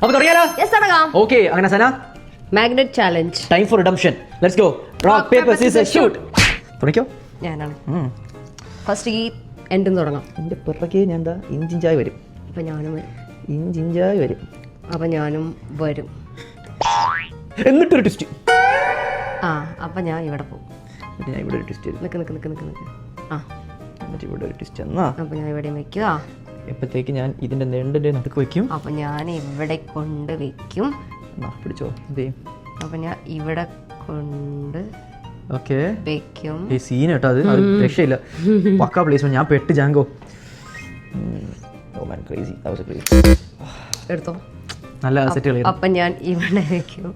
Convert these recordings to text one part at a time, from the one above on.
അപ്പൊ തുടങ്ങിയാലോ? ഓക്കെ, അങ്ങനെ Sana magnet challenge, time for redemption. Let's go. Rock paper scissor shoot. തുടങ്ങിക്കോ. ഞാനാണ് ഫസ്റ്റ്. ഈ എൻഡും തുടങ്ങാം. എന്റെ പിറകെ ഞാൻ എന്താ ഇഞ്ചിഞ്ചായി വരും. അപ്പൊ ഞാനും വരും. ഇഞ്ചിഞ്ചായി വരും. അപ്പൊ ഞാനും വരും. എന്നിട്ടൊരു ട്വിസ്റ്റ്. ആ, അപ്പൊ ഞാൻ ഇവിടെ പോകും. ഞാൻ ഇവിടെ ഒരു ട്വിസ്റ്റ്. നിക്ക് നിക്ക് നിക്ക് നിക്ക് നിക്ക്. ആ, എന്നിട്ട് ഇവിടെ ഒരു ട്വിസ്റ്റ് എന്നാ. അപ്പൊ ഞാൻ ഇവിടെ വെക്കുക. എപ്പോഴത്തേക്ക് ഞാൻ ഇതിന്റെ നെണ്ടിന്റെ നടുക്ക് വെക്കും. അപ്പൊ ഞാൻ ഇവിടെ കൊണ്ട് വെക്കും. പിടിച്ചോ. എന്തേ? അപ്പൊ ഞാൻ ഇവിടെ കൊണ്ട് ഓക്കെ വെക്കും. ഈ സീൻ കേട്ടോ, അത് രക്ഷയില്ല. പക്കാ പ്ലേസ്മെന്റ്. ഞാൻ പെട്ട് ജാങ്കോ. എടുത്തോ. നല്ല സെറ്റ് കളി. അപ്പൊ ഞാൻ ഇവിടെ വെക്കും.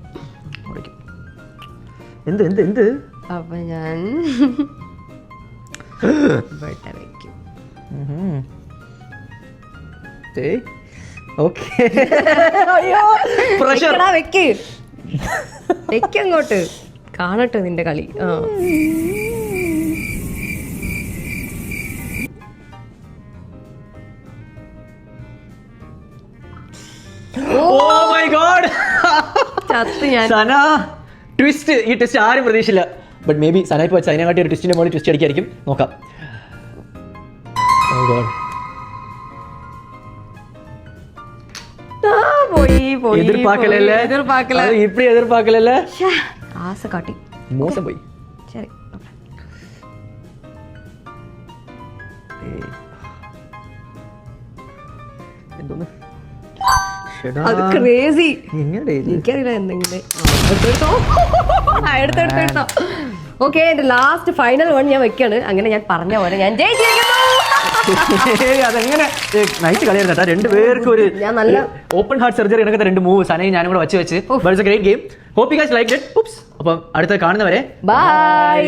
എന്ത് എന്ത് എന്ത്? അപ്പൊ ഞാൻ ഇവിടെ വെക്കും. വെക്കങ്ങോട്ട് കാണട്ടെ നിന്റെ കളി. ട്വിസ്റ്റ്. ഈ ട്വിസ്റ്റ് ആരും പ്രതീക്ഷിച്ചില്ല. ബട്ട് മേ ബി സന ഇപ്പോൾ അതിനെക്കാട്ടി ഒരു ട്വിസ്റ്റിന്റെ മോളിൽ ട്വിസ്റ്റ് അടിക്കായിരിക്കും. നോക്കാം. എതിർപ്പാക്കലല്ലേ. ആസ കാട്ടി മോശം പോയി. ശരി, എന്തോന്ന് അത് ക്രേസി. എങ്ങനെ എനിക്കറിയില്ല എന്തെങ്കിലും. എടുത്തെടുത്തോ. ഓക്കെ, എന്റെ ലാസ്റ്റ് ഫൈനൽ വൺ ഞാൻ വെക്കാണ്. അങ്ങനെ ഞാൻ പറഞ്ഞ പോലെ ഞാൻ അതെങ്ങനെ നൈറ്റ് കളിയായിരുന്നു കേട്ടോ. രണ്ടുപേർക്കും ഒരു ഞാൻ നല്ല ഓപ്പൺ ഹാർട്ട് സർജറി കണക്കത്തെ രണ്ട് മൂവ് സനയും ഞാനും കൂടെ വെച്ച് but it's a great game. Hope you guys liked it. അപ്പം അടുത്ത കാണുന്നവരെ ബൈ.